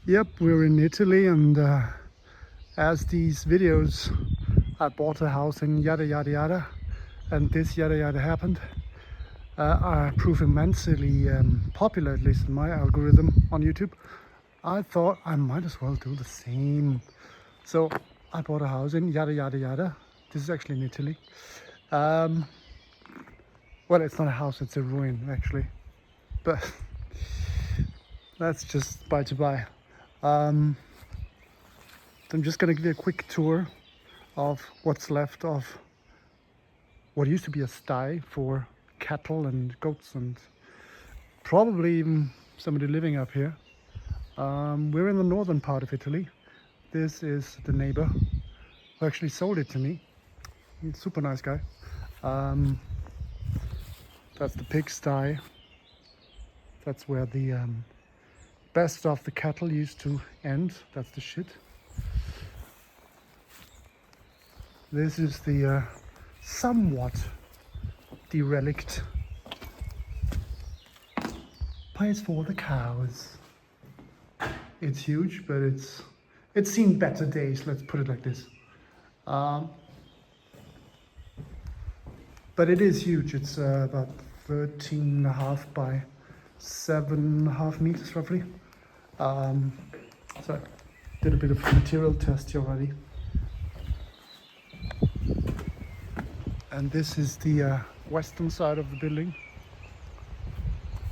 Yep, we're in Italy, and as these videos, I bought a house in yada yada yada, and this yada yada happened. I prove immensely popular, at least in my algorithm on YouTube. I thought I might as well do the same. So I bought a house in yada yada yada. This is actually in Italy. Well, it's not a house, it's a ruin actually, but that's just by to by. I'm just gonna give you a quick tour of what's left of what used to be a sty for cattle and goats and probably even somebody living up here. We're in the northern part of Italy. This is the neighbor who actually sold it to me. He's a super nice guy. That's the pigsty. That's where the best of the cattle used to end. That's the shit. This is the somewhat derelict place for the cows. It's huge, but it's seen better days, let's put it like this. But it is huge. It's about 13.5 by 7.5 meters roughly. So I did a bit of material test here already. And this is the western side of the building.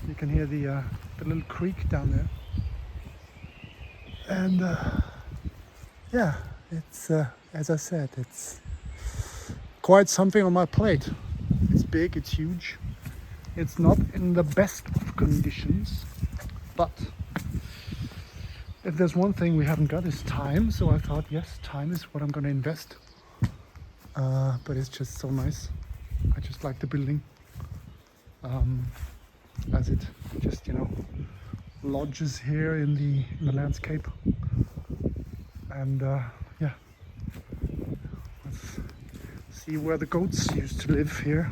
You can hear the little creek down there. And yeah, it's as I said, it's quite something on my plate. It's big, it's huge. It's not in the best of conditions, but if there's one thing we haven't got is time. So I thought, yes, time is what I'm going to invest. But it's just so nice. I just like the building, as it just, lodges here in the landscape. And yeah, let's see where the goats used to live here.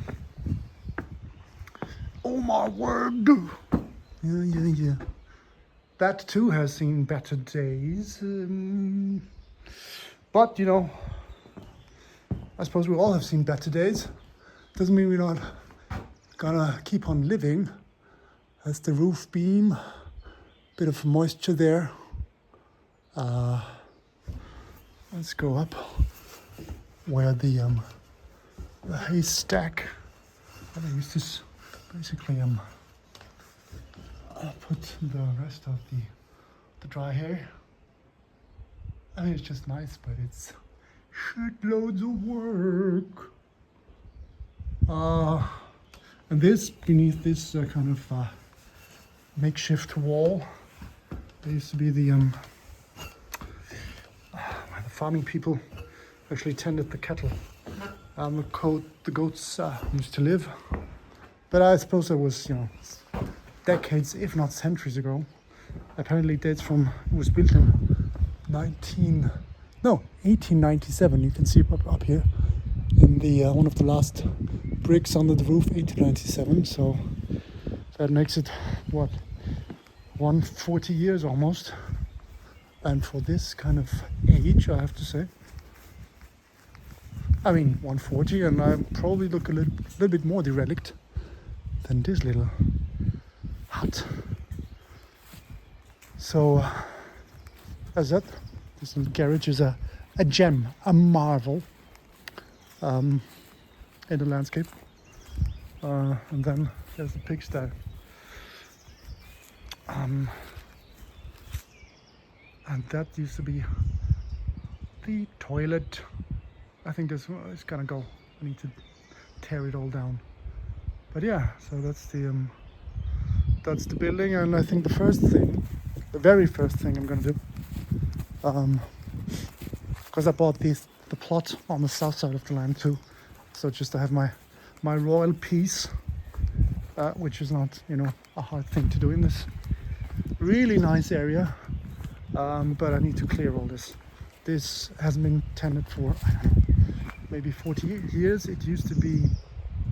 Oh my word! Yeah. That too has seen better days. But I suppose we all have seen better days. Doesn't mean we're not gonna keep on living. That's the roof beam. Bit of moisture there. Let's go up where the haystack. I use this basically. I'll put the rest of the dry hay. I mean, it's just nice, but it's shitloads of work. And this, beneath this kind of makeshift wall, there used to be where the farming people actually tended the cattle. The goats used to live. But I suppose that was, decades, if not centuries ago. Apparently dates from, it was built in 1897. You can see up here in the one of the last bricks under the roof, 1897. So that makes it, 140 years almost. And for this kind of age, I have to say, I mean 140, and I probably look a little bit more derelict than this little hut. So as that, this little garage is a gem, a marvel in the landscape. And then there's the pigsty. And that used to be the toilet. I think this is gonna go. I need to tear it all down. But yeah, so that's the building, and I think the very first thing I'm gonna do, because I bought the plot on the south side of the land too, so just to have my royal peace, which is not a hard thing to do in this really nice area. But I need to clear all this. This hasn't been tended for, I don't know, maybe 40 years. It used to be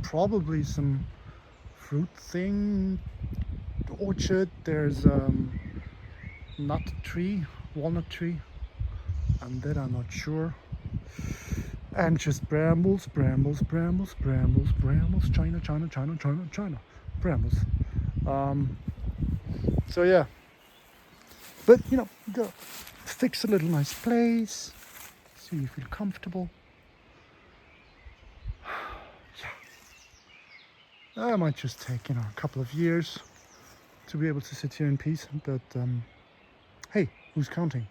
probably some fruit thing, orchard. There's nut tree, walnut tree, and then I'm not sure. And just brambles, brambles, brambles, brambles, brambles, China, China, China, China, China, brambles. So yeah, but you know, go fix a little nice place so you feel comfortable. Yeah, I might just take, you know, a couple of years to be able to sit here in peace, but hey, who's counting?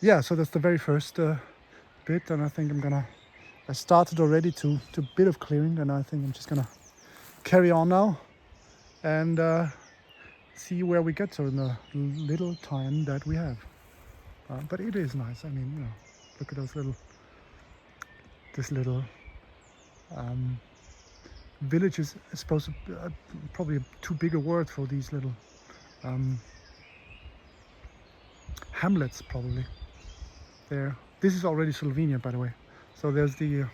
Yeah, so that's the very first bit, and I think I started already to a bit of clearing, and I think I'm just gonna carry on now and see where we get to in the little time that we have. But it is nice. I mean, you know, look at this little village is supposed to be, probably too big a word for these little hamlets, probably. There. This is already Slovenia, by the way. So there's the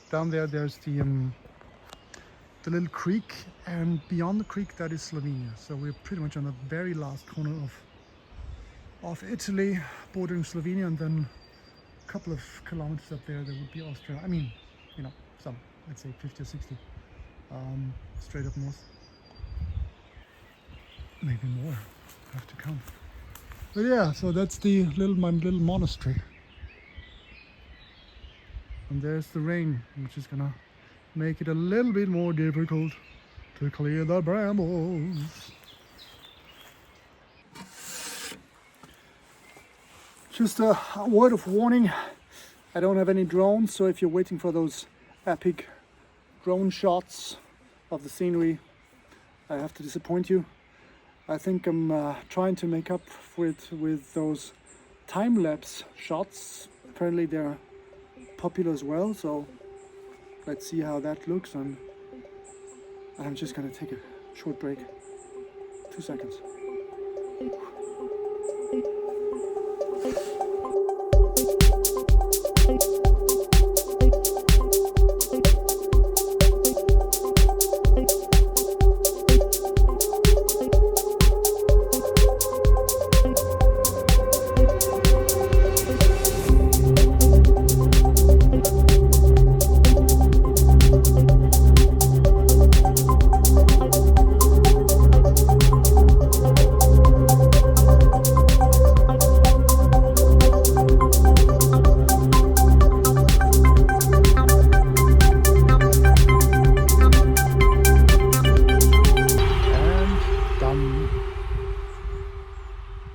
down there. There's the little creek, and beyond the creek that is Slovenia. So we're pretty much on the very last corner of Italy, bordering Slovenia, and then a couple of kilometers up there would be Austria. I mean, you know, some, let's say 50 or 60, straight up north. Maybe more. I have to count. But yeah, so that's my little monastery. And there's the rain, which is gonna make it a little bit more difficult to clear the brambles. Just a word of warning, I don't have any drones, so if you're waiting for those epic drone shots of the scenery, I have to disappoint you. I think I'm trying to make up for it with those time-lapse shots. Apparently they're popular as well, so let's see how that looks, and I'm just gonna take a short break. 2 seconds.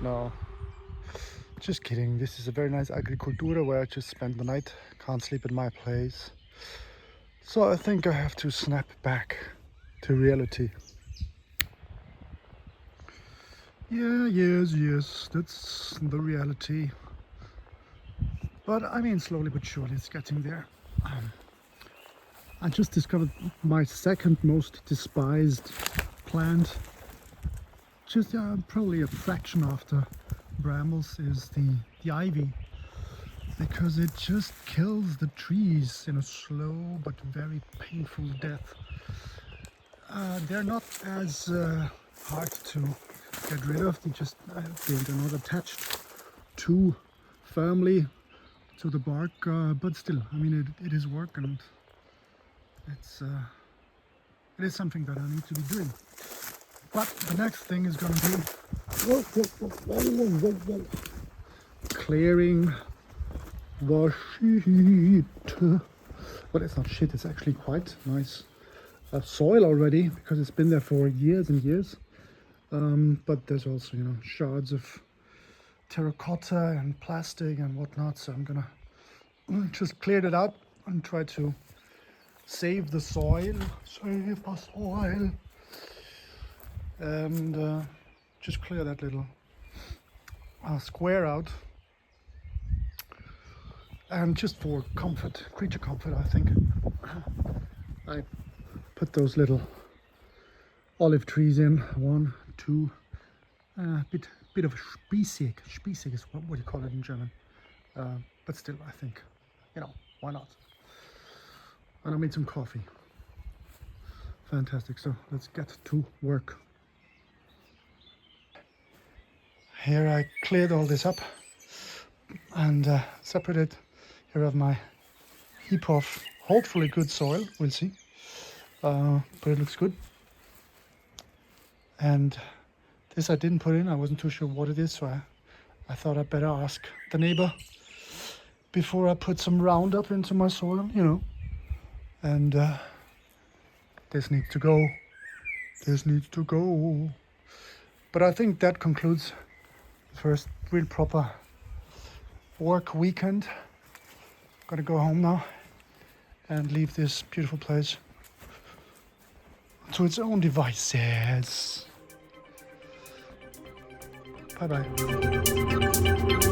No, just kidding. This is a very nice agricultura where I just spent the night. Can't sleep at my place. So I think I have to snap back to reality. Yeah, yes, that's the reality. But I mean, slowly but surely it's getting there. I just discovered my second most despised plant. Just probably a fraction after brambles is the ivy, because it just kills the trees in a slow but very painful death. They're not as hard to get rid of. They're not attached too firmly to the bark, but still, I mean, it is work, and it is something that I need to be doing. But the next thing is going to be clearing the shit. But it's not shit, it's actually quite nice soil already, because it's been there for years and years. But there's also, you know, shards of terracotta and plastic and whatnot. So I'm gonna just clear it out and try to save the soil. Save the soil. And just clear that little square out, and just for comfort, creature comfort, I think I put those little olive trees in. 1, 2, bit of Spiesig is what do you call it in German, but still, I think, you know, why not? And I made some coffee. Fantastic. So let's get to work. Here I cleared all this up and separated. Here I have my heap of hopefully good soil, we'll see, but it looks good. And this I didn't put in, I wasn't too sure what it is, so I thought I'd better ask the neighbor before I put some Roundup into my soil, you know. And this needs to go. This needs to go. But I think that concludes the first real proper work weekend. Gotta go home now and leave this beautiful place to its own devices. Bye bye.